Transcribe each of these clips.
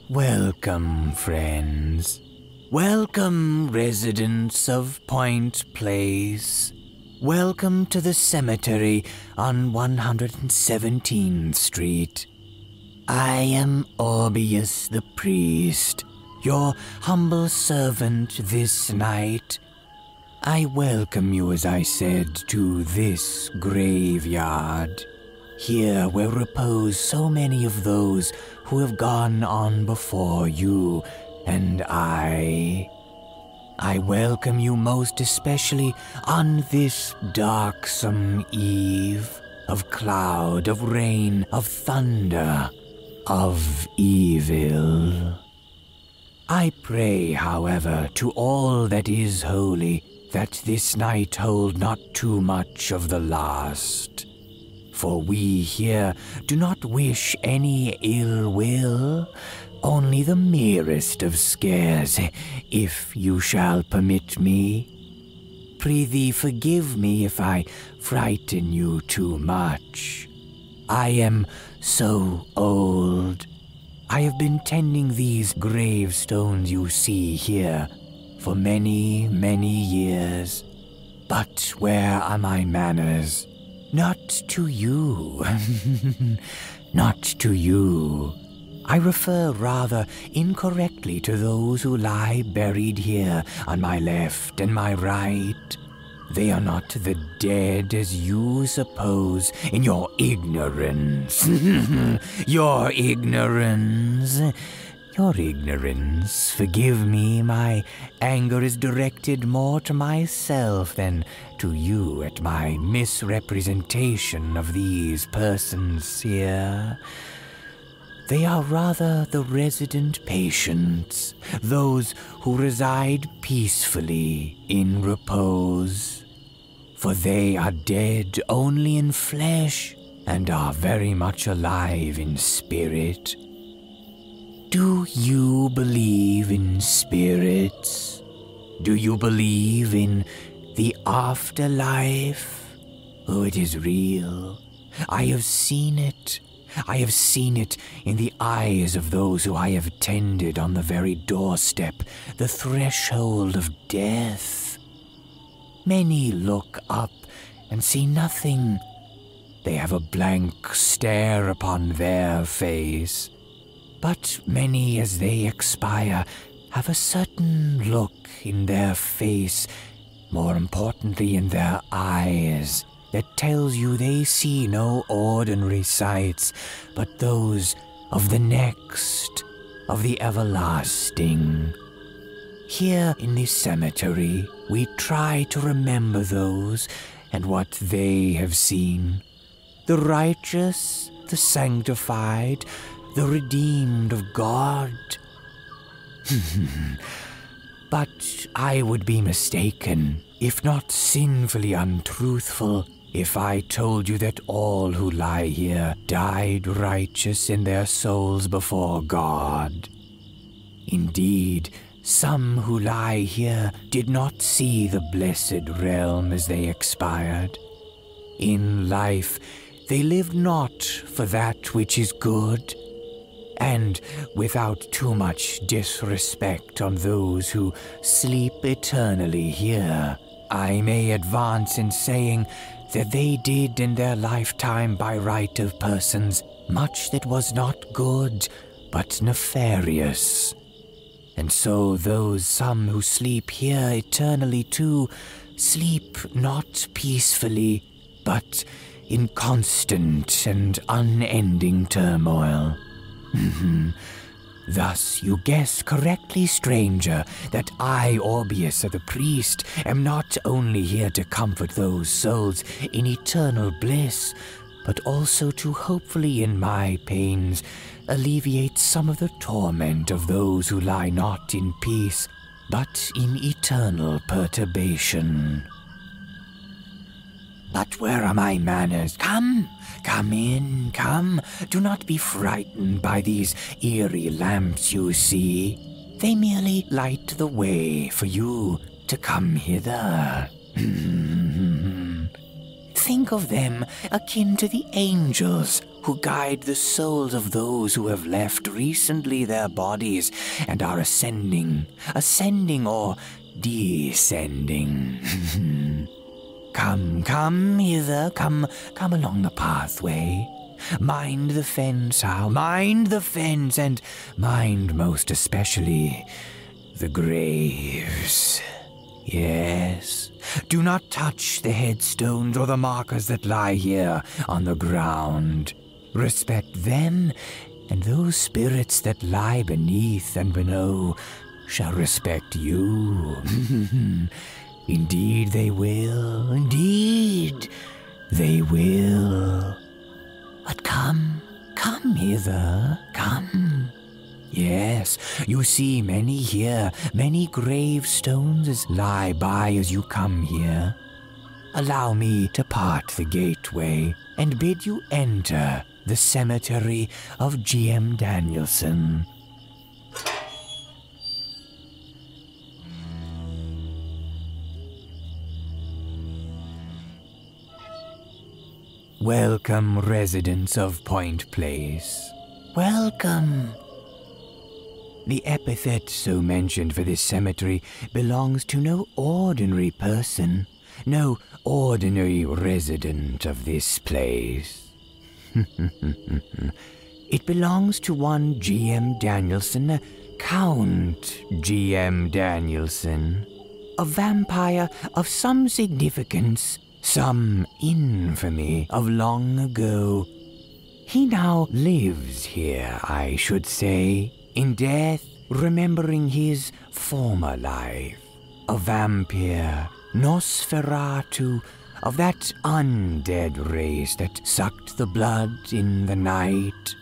Welcome, friends. Welcome, residents of Point Place. Welcome to the cemetery on 117th Street. I am Orbius the priest, your humble servant this night. I welcome you, as I said, to this graveyard, here where repose so many of those who have gone on before you and I welcome you most especially on this darksome eve of cloud, of rain, of thunder, of evil. I pray, however, to all that is holy, that this night hold not too much of the last. For we here do not wish any ill will, only the merest of scares, if you shall permit me. Prithee forgive me if I frighten you too much. I am so old. I have been tending these gravestones you see here for many, many years. But where are my manners? Not to you. Not to you. I refer rather incorrectly to those who lie buried here on my left and my right. They are not the dead as you suppose in your ignorance. Your ignorance. Your ignorance. Forgive me, my anger is directed more to myself than to you at my misrepresentation of these persons here. They are rather the resident patients, those who reside peacefully in repose. For they are dead only in flesh and are very much alive in spirit. Do you believe in spirits? Do you believe in the afterlife? Oh, it is real. I have seen it. I have seen it in the eyes of those who I have tended on the very doorstep, the threshold of death. Many look up and see nothing. They have a blank stare upon their face. But many, as they expire, have a certain look in their face, more importantly in their eyes, that tells you they see no ordinary sights, but those of the next, of the everlasting. Here in this cemetery, we try to remember those and what they have seen. The righteous, the sanctified, the redeemed of God. But I would be mistaken, if not sinfully untruthful, if I told you that all who lie here died righteous in their souls before God. Indeed, some who lie here did not see the blessed realm as they expired. In life, they lived not for that which is good, and without too much disrespect on those who sleep eternally here, I may advance in saying that they did in their lifetime by right of persons much that was not good, but nefarious. And so those some who sleep here eternally too, sleep not peacefully, but in constant and unending turmoil. Thus you guess correctly, stranger, that I, Orbius the priest, am not only here to comfort those souls in eternal bliss, but also to hopefully in my pains alleviate some of the torment of those who lie not in peace, but in eternal perturbation. But where are my manners? Come in, come. Do not be frightened by these eerie lamps you see. They merely light the way for you to come hither. Think of them akin to the angels who guide the souls of those who have left recently their bodies and are ascending or descending. Come hither, come along the pathway. Mind the fence, Hal, mind the fence, and mind most especially the graves. Yes, do not touch the headstones or the markers that lie here on the ground. Respect them, and those spirits that lie beneath and below shall respect you. Indeed they will, indeed they will. But come hither, come. Yes, you see many here, many gravestones lie by as you come here. Allow me to part the gateway and bid you enter the cemetery of G.M. Danielson. Welcome, residents of Point Place. Welcome. The epithet so mentioned for this cemetery belongs to no ordinary person, no ordinary resident of this place. It belongs to one G.M. Danielson, Count G.M. Danielson, a vampire of some significance, some infamy of long ago. He now lives here, I should say, in death, remembering his former life. A vampire, Nosferatu, of that undead race that sucked the blood in the night.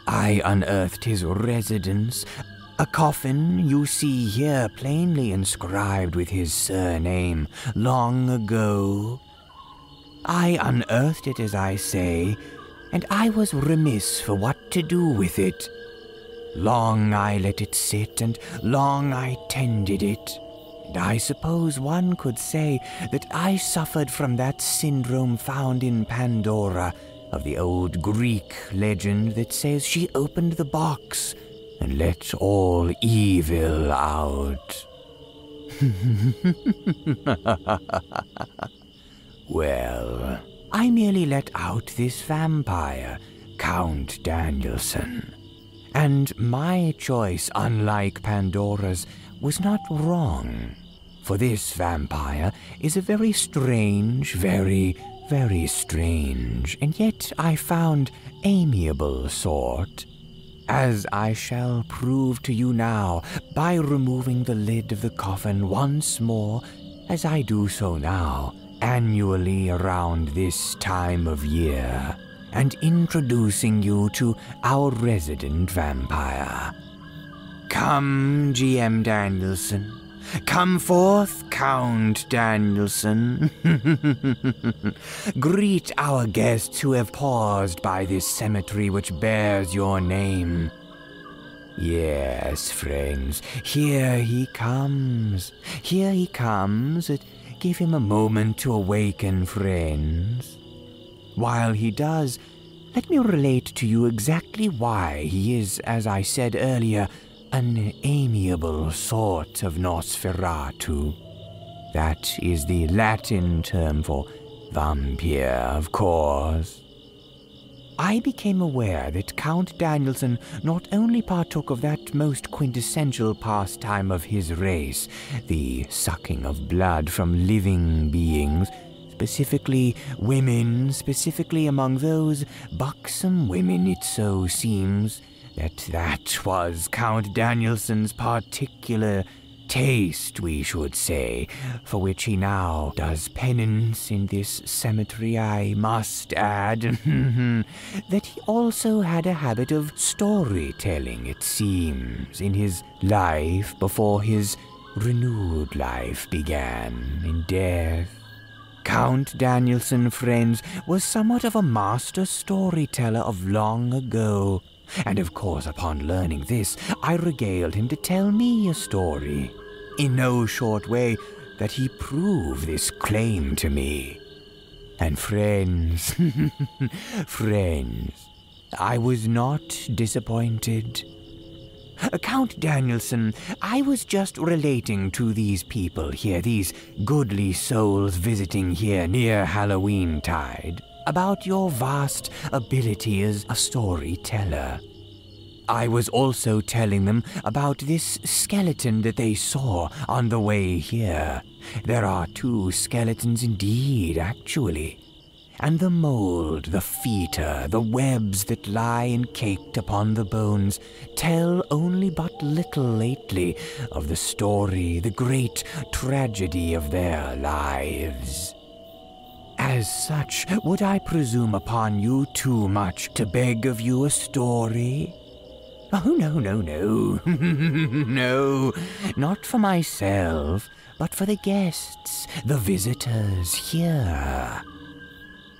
I unearthed his residence, a coffin you see here plainly inscribed with his surname, long ago. I unearthed it, as I say, and I was remiss for what to do with it. Long I let it sit, and long I tended it. And I suppose one could say that I suffered from that syndrome found in Pandora of the old Greek legend that says she opened the box and let all evil out. Well, I merely let out this vampire, Count Danielson. And my choice, unlike Pandora's, was not wrong. For this vampire is a very strange, very strange, and yet I found amiable sort, as I shall prove to you now by removing the lid of the coffin once more, as I do so now, annually around this time of year, and introducing you to our resident vampire. Come, G.M. Danielson. Come forth, Count Danielson. Greet our guests who have paused by this cemetery which bears your name. Yes, friends, here he comes. Here he comes. Give him a moment to awaken, friends. While he does, let me relate to you exactly why he is, as I said earlier, an amiable sort of Nosferatu. That is the Latin term for vampire, of course. I became aware that Count Danielson not only partook of that most quintessential pastime of his race, the sucking of blood from living beings, specifically women, specifically among those buxom women, it so seems, that was Count Danielson's particular taste, we should say, for which he now does penance in this cemetery. I must add that he also had a habit of storytelling, it seems, in his life before his renewed life began in death. Count Danielson, friends, was somewhat of a master storyteller of long ago, And of course, upon learning this, I regaled him to tell me a story, in no short way, that he prove this claim to me. And friends, friends, I was not disappointed. Count Danielson, I was just relating to these people here, these goodly souls visiting here near Halloween tide, about your vast ability as a storyteller. I was also telling them about this skeleton that they saw on the way here. There are 2 skeletons indeed, actually. And the mold, the fetor, the webs that lie encaked upon the bones tell only but little lately of the story, the great tragedy of their lives. As such, would I presume upon you too much to beg of you a story? Oh, no, no, no. No, not for myself, but for the guests, the visitors here.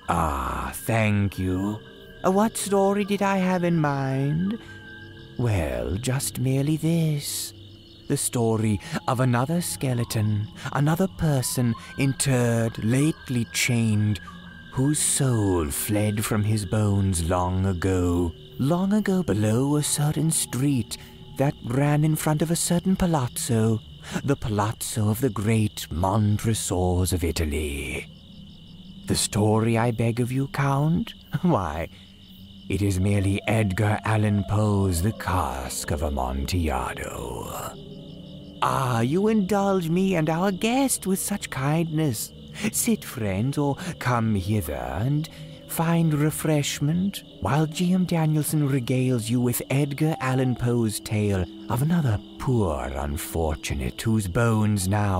Ah, thank you. What story did I have in mind? Well, just merely this. The story of another skeleton, another person interred, lately chained, whose soul fled from his bones long ago below a certain street that ran in front of a certain palazzo, the palazzo of the great Montresors of Italy. The story I beg of you, Count? Why, it is merely Edgar Allan Poe's The Cask of Amontillado. Ah, you indulge me and our guest with such kindness. Sit, friends, or come hither and find refreshment while G.M. Danielson regales you with Edgar Allan Poe's tale of another poor unfortunate whose bones now